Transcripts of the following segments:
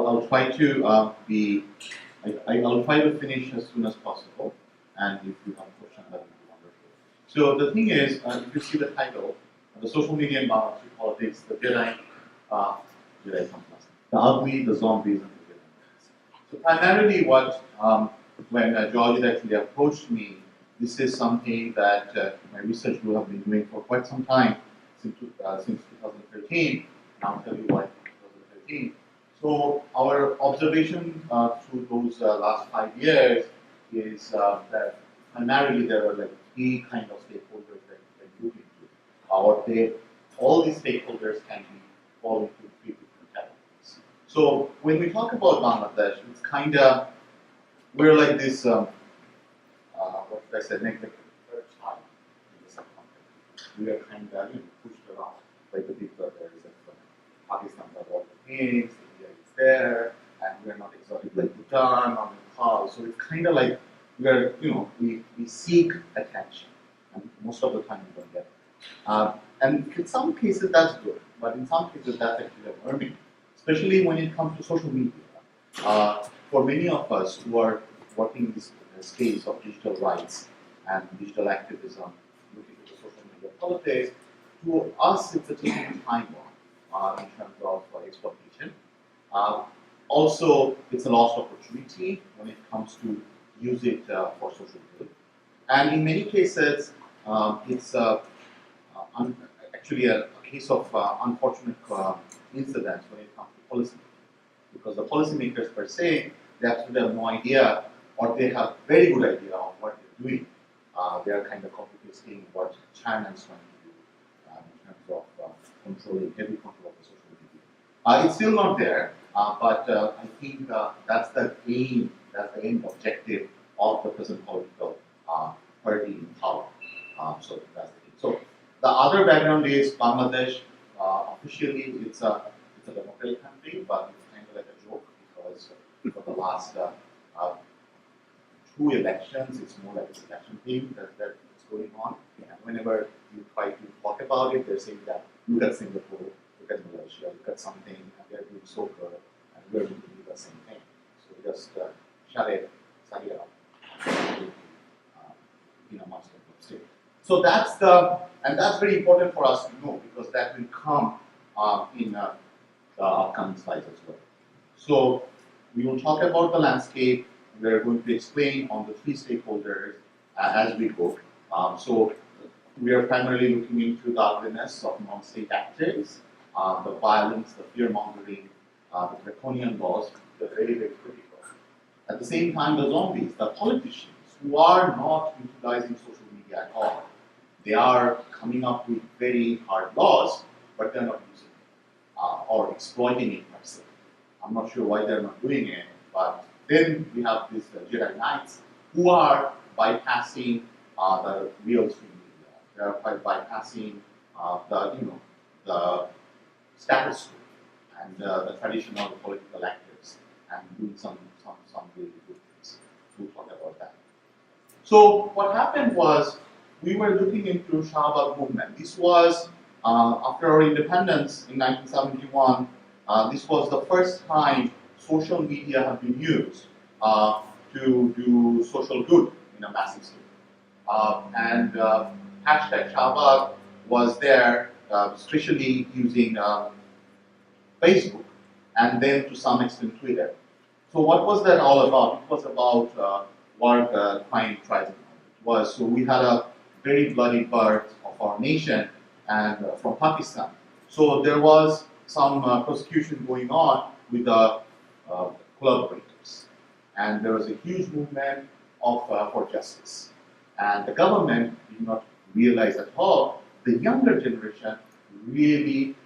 I'll try to I'll try to finish as soon as possible, and if you have questions, that would be wonderful. So the thing is, if you see the title, the social media and monetary politics, the villain, the ugly, the zombies, and the villains. So primarily, what when George actually approached me, this is something that my research group have been doing for quite some time, since 2013. And I'll tell you why 2013. So our observation through those last 5 years is that primarily there are like three kind of stakeholders that we can look into. All these stakeholders can be fall into three different categories. So when we talk about Bangladesh, it's kind of we're like this. What did I say? Like the third child in the subcontinent. We are kind of pushed around like the big brothers and Pakistan does all the things. India is there, and we are not exotic like Bhutan or Nepal. So it's kind of like we seek attention, and most of the time we don't get it. And in some cases that's good, but in some cases that's actually a learning, especially when it comes to social media. For many of us who are working in this space of digital rights and digital activism, looking at the social media politics, to us it's a ticking time bomb in terms of exploitation. Also, it's a lost opportunity when it comes to use it for social good. And in many cases, it's actually a case of unfortunate incidents when it comes to policy. Because the policymakers per se, they actually have no idea, or they have very good idea of what they're doing. They are kind of copy-pasting what China is trying to do in terms of controlling, heavy control of the social media. It's still not there, but I think that's the aim, that's the end objective of the present political party in power. So that's the thing. So the other background is Bangladesh. Officially, it's a democratic country, but it's kind of like a joke because for the last 2 elections, it's more like a selection thing that's going on. And whenever you try to talk about it, they're saying that look at Singapore, look at Malaysia, look at something, and they're doing so good, and we're going to do the same thing. So just shut it up, in a much different state. So that's very important for us to know because that will come in the upcoming slides as well. So we will talk about the landscape. We are going to explain on the three stakeholders as we go. So we are primarily looking into the ugliness of non-state actors, the violence, the fear-mongering, the draconian laws, they're very, very critical. At the same time, the zombies, the politicians who are not utilizing social media at all. They are coming up with very hard laws, but they're not using it or exploiting it per se. I'm not sure why they're not doing it, but then we have these Jedi Knights who are bypassing the real stream media. They are bypassing the status quo and the traditional political actors and doing some really good things. We'll talk about that. So what happened was we were looking into Shahbag movement. This was after our independence in 1971. This was the first time social media have been used to do social good in a massive scale. And hashtag Shahbag was there, especially using Facebook and then to some extent Twitter. So what was that all about? It was about war crime tribunal. So we had a very bloody birth of our nation and from Pakistan. So there was some prosecution going on with the collaborators. And there was a huge movement for justice. And the government did not realize at all the younger generation really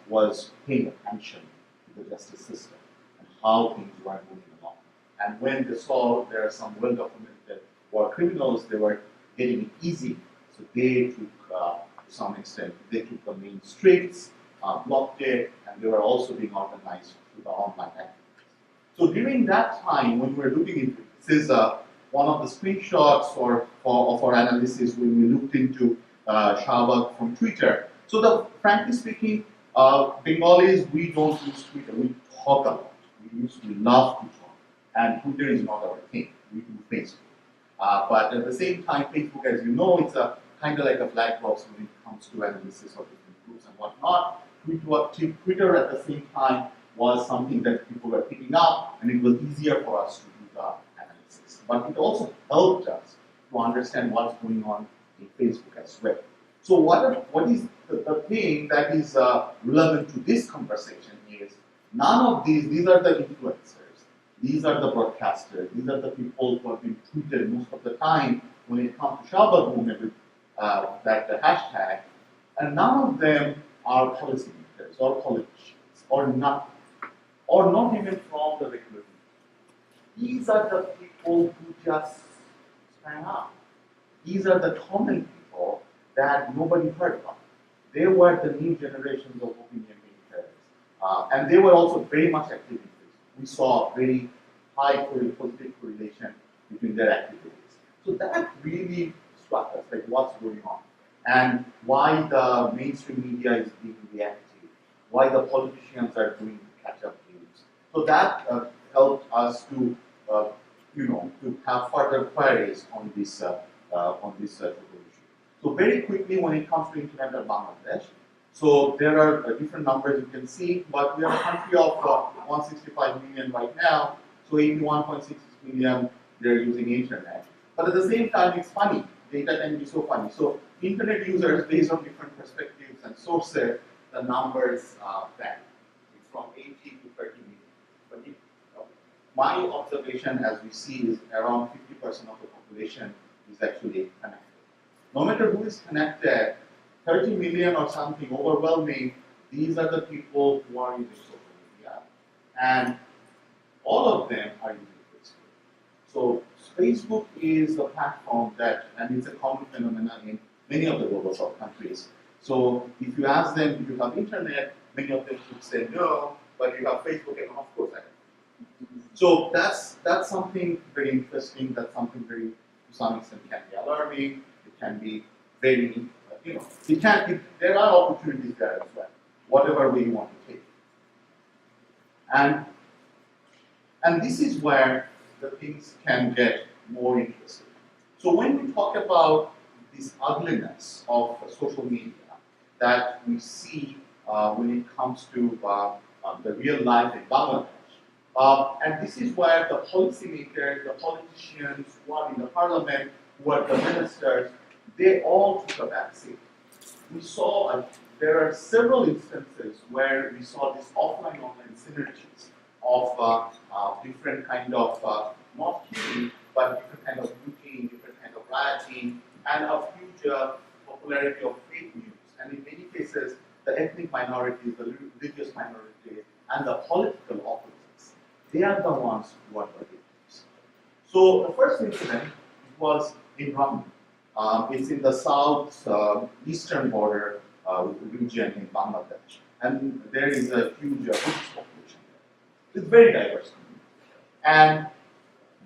was paying attention to the justice system and how things were moving along. And when they saw there are some well-documented war criminals, they were getting it easy. So they took, to some extent, they took the main streets, blocked it, and they were also being organized through the online activities. So during that time, when we were looking into it, this is one of the screenshots of our analysis when we looked into Shahbag from Twitter. So frankly speaking, Bengalis, we don't use Twitter, we talk a lot. We used to love to talk, and Twitter is not our thing. We do Facebook. But at the same time, Facebook, as you know, it's a kind of like a black box when it comes to analysis of different groups and whatnot. Twitter at the same time was something that people were picking up, and it was easier for us to do the analysis. But it also helped us to understand what's going on in Facebook as well. So what is the thing that is relevant to this conversation is none of these are the influencers, these are the broadcasters, these are the people who have been tweeted most of the time when it comes to Shabbat movement with that hashtag, and none of them are policymakers or politicians or not even from the regular people. These are the people who just sprang up. These are the common people that nobody heard about. They were the new generations of opinion makers. And they were also very much active in Facebook. We saw very high positive correlation between their activities. So that really struck us, like what's going on. And why the mainstream media is being reactive, why the politicians are doing catch-up games. So that helped us to, to have further queries on this issue. So very quickly, when it comes to Internet of Bangladesh, so there are different numbers you can see, but we are a country of 165 million right now, so 81.66 million they're using Internet. But at the same time, it's funny. Data can be so funny. So Internet users, based on different perspectives and sources, the numbers vary. It's from 80 to 30 million. But my observation, as we see, is around 50% of the population is actually connected. No matter who is connected, 30 million or something overwhelming, these are the people who are using social media. And all of them are using Facebook. So Facebook is a platform that, and it's a common phenomenon in many of the global south countries. So if you ask them, do you have internet, many of them would say no, but you have Facebook, and of course I have. So that's something very interesting, that's something very, to some extent, can be alarming, it can be very, there are opportunities there as well, whatever way you want to take it. And this is where the things can get more interesting. So when we talk about this ugliness of social media that we see when it comes to the real life in Bangladesh, and this is where the policymakers, the politicians who are in the parliament, who are the ministers, they all took a back seat. We saw, there are several instances where we saw this offline-online synergies of different kind of, not killing, but different kind of looting, different kind of rioting, and a huge popularity of fake news. And in many cases, the ethnic minorities, the religious minorities, and the political opposites, they are the ones who are the victims. So the first incident was in Ramli. It's in the south eastern border region in Bangladesh, and there is a huge Buddhist population there. It's very diverse community, and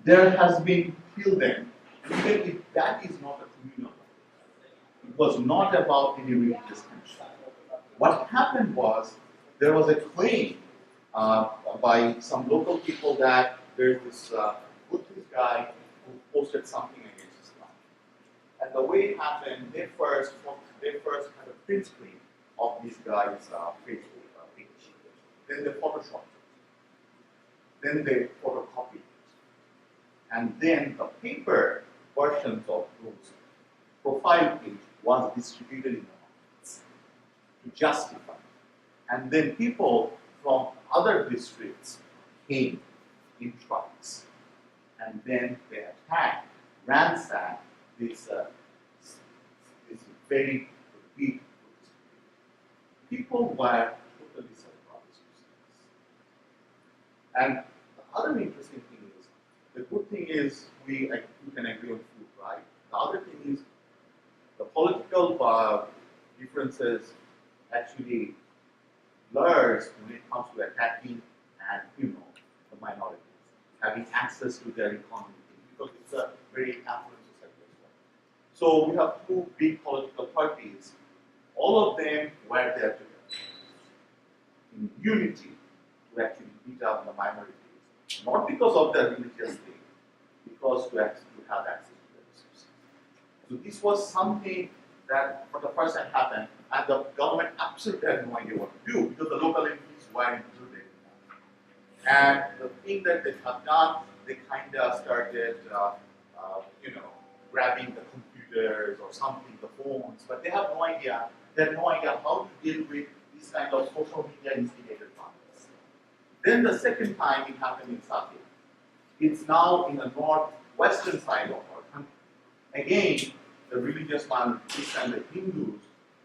there has been till then, even if that is not a communal, it was not about any religious tension. What happened was there was a claim by some local people that there's this Buddhist guy who posted something against Islam. And the way it happened, they first had a print screen of this guy's Facebook page. Then they photoshopped it. Then they photocopied it. And then the paper versions of those profile page was distributed in the markets to justify. And then people from other districts came in trucks, and then they attacked, ransacked this very big Buddhist community. People were totally surprised to see this. And the other interesting thing is, the good thing is we can agree on food, right? The other thing is the political differences actually blurs when it comes to attacking and the minorities, having access to their economy, because it's a very affluent society as well. So we have two big political parties. All of them were there together in unity to to actually beat up the minorities, not because of their religious thing, because to actually have access to the resources. So this was something that for the first time happened, and the government absolutely had no idea what to do because the local entities were included. And the thing that they have done, they kind of started, grabbing the computers or something, the phones, but they have no idea. They have no idea how to deal with these kind of social media instigated violence. Then the second time it happened in Sati. It's now in the northwestern side of our country. Again, the religious minorities and the Hindus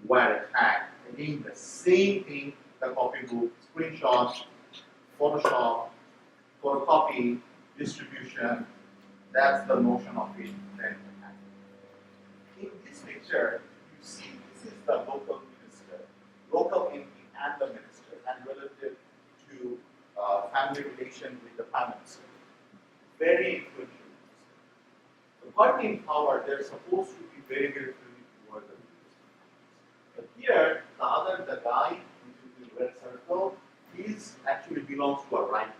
were attacked. Again, the same thing, the copybook, screenshot, Photoshop, photocopy, distribution. That's the notion of it. In this picture, you see this is the local minister, local MP and the minister, and relative to family relation with the prime minister. Very influential. The party in power, they're supposed to be very, very friendly toward the religious. But here, the guy, which is the red circle, he's actually belongs to a right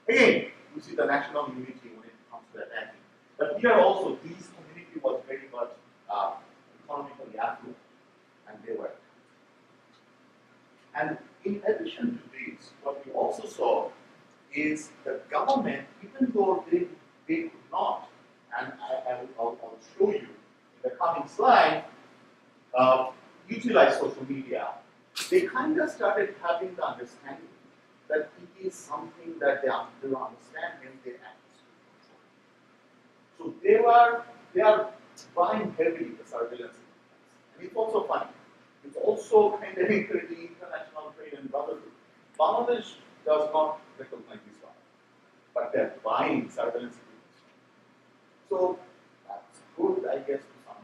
wing. Again, we see the national unity when it comes to attacking. But here also, this community was very much economically affluent, and they were. And in addition to this, what we also saw is the government, even though they could not, and I'll show you in the coming slide, utilize social media, they kind of started having the understanding that it is something that they understand when they act. So they are buying heavily the surveillance. And it's also funny. It's also kind of encouraging international trade and brotherhood. Bangladesh does not recognize this one, but they're buying surveillance. So that's good, I guess, to some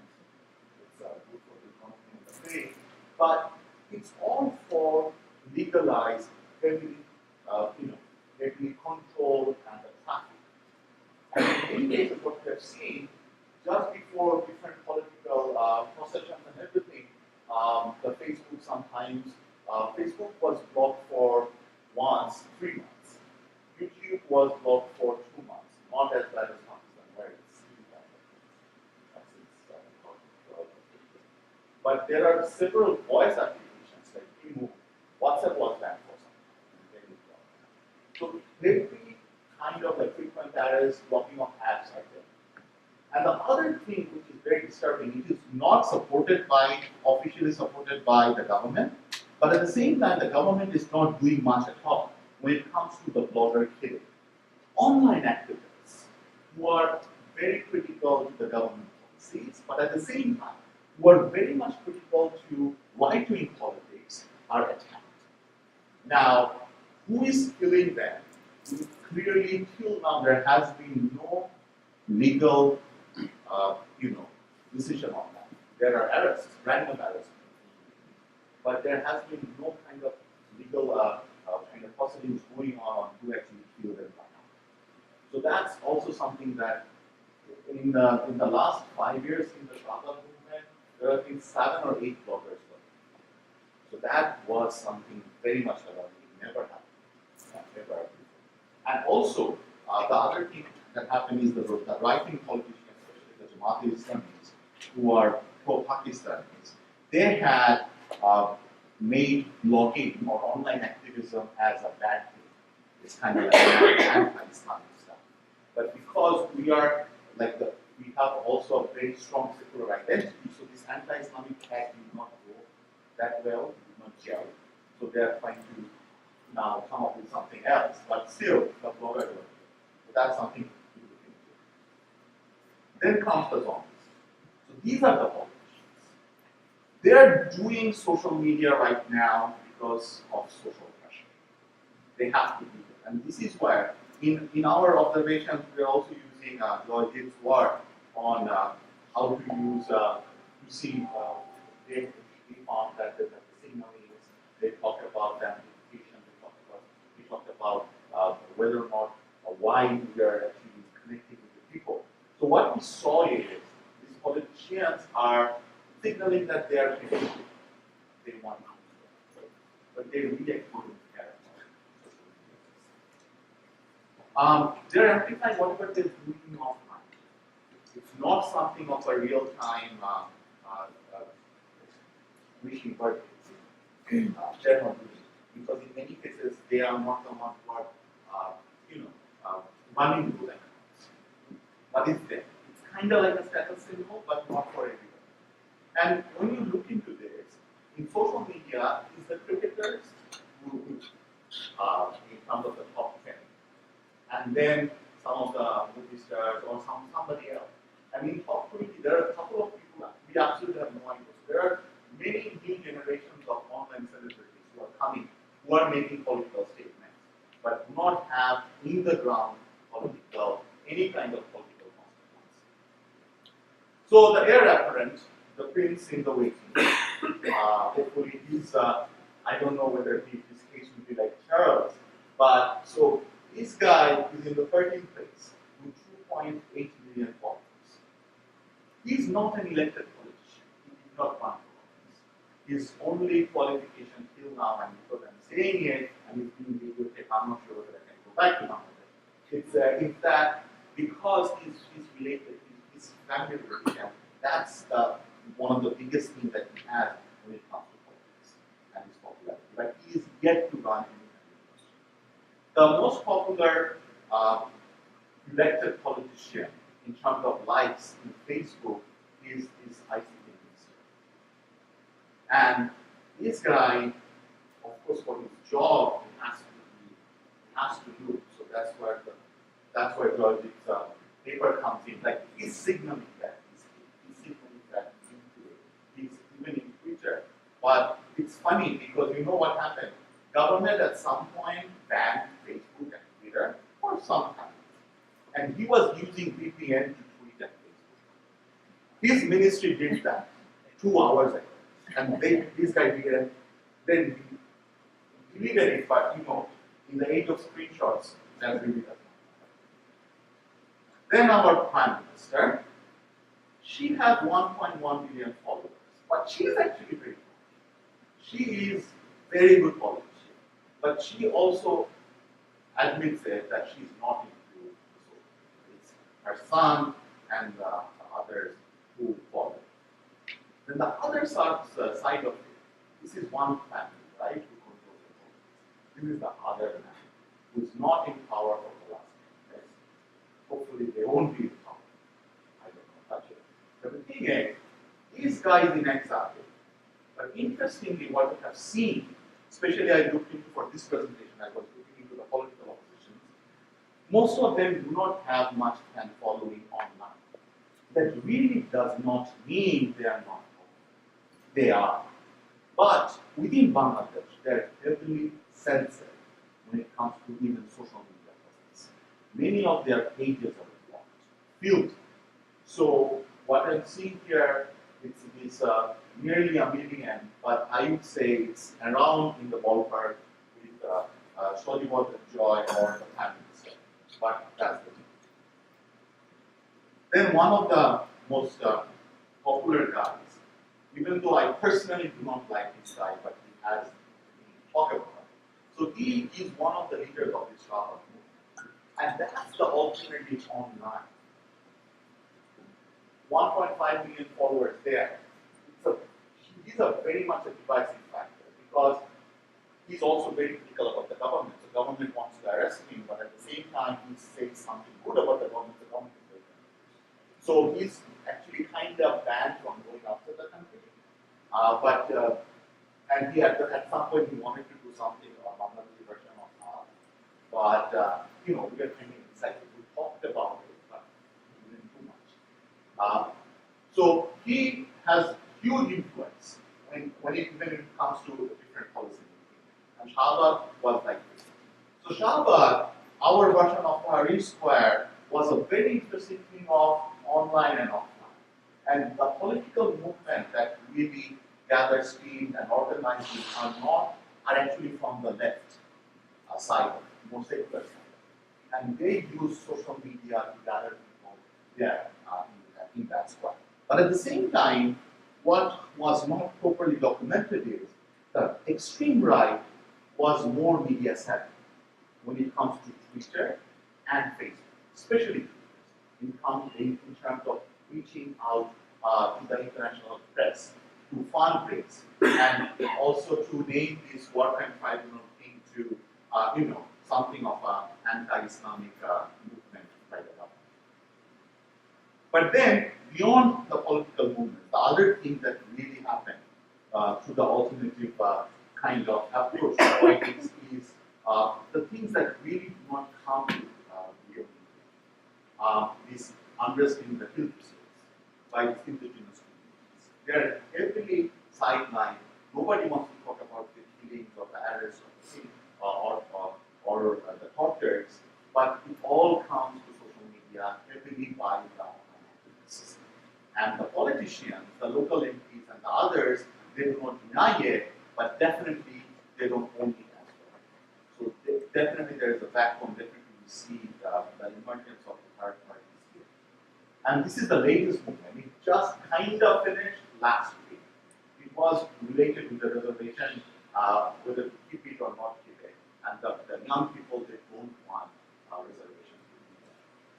extent. It's good for the economy and the trade, but it's all for legalized, heavily, heavily controlled and the traffic. And in many cases, what we have seen, just before different political processions and everything, the Facebook sometimes, Facebook was blocked for 3 months. YouTube was blocked for 2 months, not as bad as Pakistan, where it's still bad. But there are several voice applications like Faheem. WhatsApp was banned for some time. So every kind of like frequent errors, blocking of apps are there. And the other thing which is very disturbing, it is not officially supported by the government, but at the same time, the government is not doing much at all when it comes to the blogger killing. Online activists who are very critical to the government policies, but at the same time, who are very much critical to right-wing politics are attacked. Now, who is killing them? Clearly, till now, there has been no legal, decision on that. There are arrests, random arrests, but there has been no kind of legal kind of proceedings going on who actually kill them right now. So that's also something that in the last 5 years in the Shraddha movement, there have been 7 or 8 bloggers. So that was something very much alarming. Never happened. Never happened. And also, the other thing that happened is the right-wing politicians, especially the Jamaat Islamis, who are pro-Pakistanis, they had made blogging or online activism as a bad thing. It's kind of like anti-Islamic stuff. But because we are we have also a very strong secular identity, so this anti-Islamic tag did not go that well, did not gel. So they are trying to now come up with something else, but still the blogger will. So that's something to look into. Then comes the zombies. So these are the politicians. They are doing social media right now because of social pressure. They have to do it. And this is where, in our observations, we're also using Joy work on how to use, you see, they found that the signal is, they talk about the amplification, they talk about whether or not, why we are actually connecting with the people. So what we saw is, these politicians are signaling that they are connected. They want to, but they really actually don't care about it. They're amplifying whatever they're doing offline. It's not something of a real-time wishing birthdays. They're not doing it. Because in many cases, they are not the ones who are, running those accounts. But it's there. It's kind of like a status symbol, but not for everyone. And when you look into this, in social media, is the cricketers who, in terms of the top 10, and then some of the movie stars or somebody else. I mean, top 20, there are a couple of people we absolutely have no idea. There are many new generations of online celebrities who are coming, who are making political statements, but do not have in the ground any kind of political consequence. So the heir apparent, the prince in the waiting, hopefully he's, I don't know whether his case will be like Charles, but so this guy is in the 13th place with 2.8 million followers. He's not an elected politician. He did not run for office. His only qualification till now, and because I'm saying it, and it's being videotaped, I'm not sure whether I can go back to now. It's that because he's related, his family relation, that's one of the biggest things that he has when it comes to politics and his popularity. But he is yet to run any kind of. The most popular elected politician in terms of likes in Facebook is ICT minister. And this guy, of course, for his job, he has to do it. So that's where George's paper comes in. Like he's signaling that. He's signaling that he's even in Twitter. But it's funny because you know what happened? Government at some point banned Facebook and Twitter for some time. And he was using VPN to tweet at Facebook. His ministry did that 2 hours ago. And this guy did it. Then he deleted it, but in the age of screenshots, that really does not. Then our Prime Minister, she has 1.1 million followers, but she is actually very good. She is very good politician, but she also admits it that she's not into the social. It's her son and the others who follow. Then the other side of it, this is one family, right, who controls the politics. This is the other man who is not in power for the last 10 years. Hopefully they won't be in power. I don't know, touch it. But the thing is, these guys in exile, but interestingly what we have seen, especially I looked into for this presentation, I was looking into the political oppositions, most of them do not have much fan following online. That really does not mean they are not following. They are. But within Bangladesh, they're heavily censored when it comes to even social media presence. Many of their pages are blocked, filtered. So what I'm seeing here is nearly a million, but I would say it's around in the ballpark with Shollywood Joy or the Prime Minister. But that's the thing. Then one of the most popular guys, even though I personally do not like this guy, but he has talked about it. So he is one of the leaders of this Rahat movement. And that's the alternative online. 1.5 million followers there. He's a very much a divisive factor because he's also very critical about the government. The government wants to arrest him, but at the same time he says something good about the government is very good. So he's actually kind of banned from going outside the country. And he at some point he wanted to do something on Bangladeshi version of but we are kind of excited. We talked about it, but we didn't do much. So he has huge influence when it comes to different policy making. And Shahbaz was like this. So Shahbaz, our version of Tahrir Square, was a very interesting thing of online and offline. And the political movement that really gather steam and organize it are actually from the left side, more secular side. And they use social media to gather people there in that square. But at the same time, what was not properly documented is the extreme right was more media savvy when it comes to Twitter and Facebook, especially in terms of reaching out to the international press, to fundraise, and also to name this war and tribunal thing to, something of an anti-Islamic movement by the government. But then, beyond the political movement, the other thing that really happened through the alternative kind of approach to politics is the things that really do not come to the this unrest in the hill districts by the indigenous communities. They are heavily sidelined. Nobody wants to talk about the killings or the arrests or the tortures, but it all comes to social media heavily by the online activists. And the politicians, the local MPs and the others, they do not deny it, but definitely they don't own it as well. So definitely there is a backbone, definitely we see the emergence of the third parties here. And this is the latest movement. It just kind of finished last week. It was related to the reservation, whether to keep it or not keep it. And the young people, they don't want reservation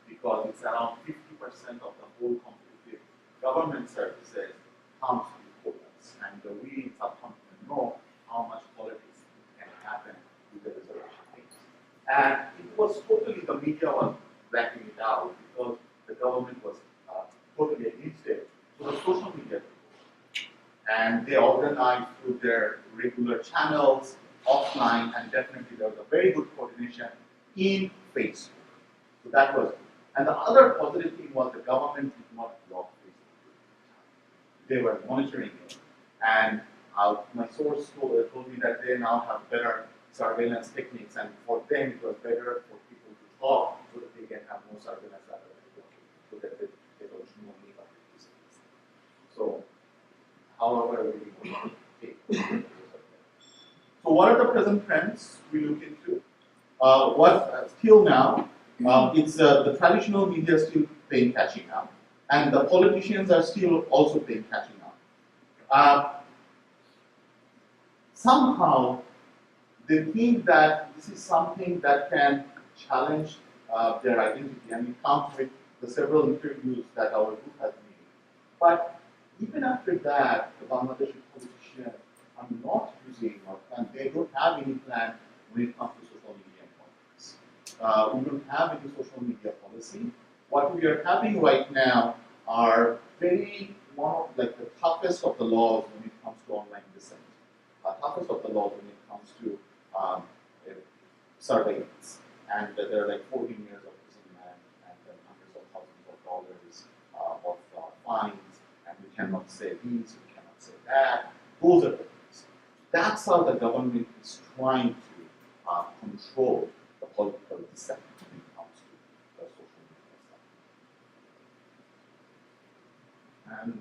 because it's around 50% of the whole competitive government services comes with quotas. And we in subcontinent know how much politics can happen with the reservation things. And it was totally, the media was blacking it out because the government was totally against it. So the social media people, and they organized through their regular channels, offline, and definitely there was a very good coordination in Facebook. So that was good. And the other positive thing was the government did not block Facebook. They were monitoring it. And my source told me that they now have better surveillance techniques, and for them it was better for people to talk so that they can have more surveillance rather than blocking, so that they don't know me about this. So, however, we want to take. So, what are the present trends we look into? Till now, it's the traditional media is still playing catching up, and the politicians are still also playing catching up. Somehow, they think that this is something that can challenge their identity, and it comes with the several interviews that our group has made. But even after that, the Bangladeshi politicians are not using, and they don't have any plan when it comes to social media politics. We don't have any social media policy. What we are having right now are one of the toughest of the laws when it comes to online dissent. Toughest of the laws when it comes to surveillance. And there are like 14 years of imprisonment and then hundreds of thousands of dollars of fines, and we cannot say this, we cannot say that. Those are the things. That's how the government is trying to control the political dissent when it comes to the social media stuff. And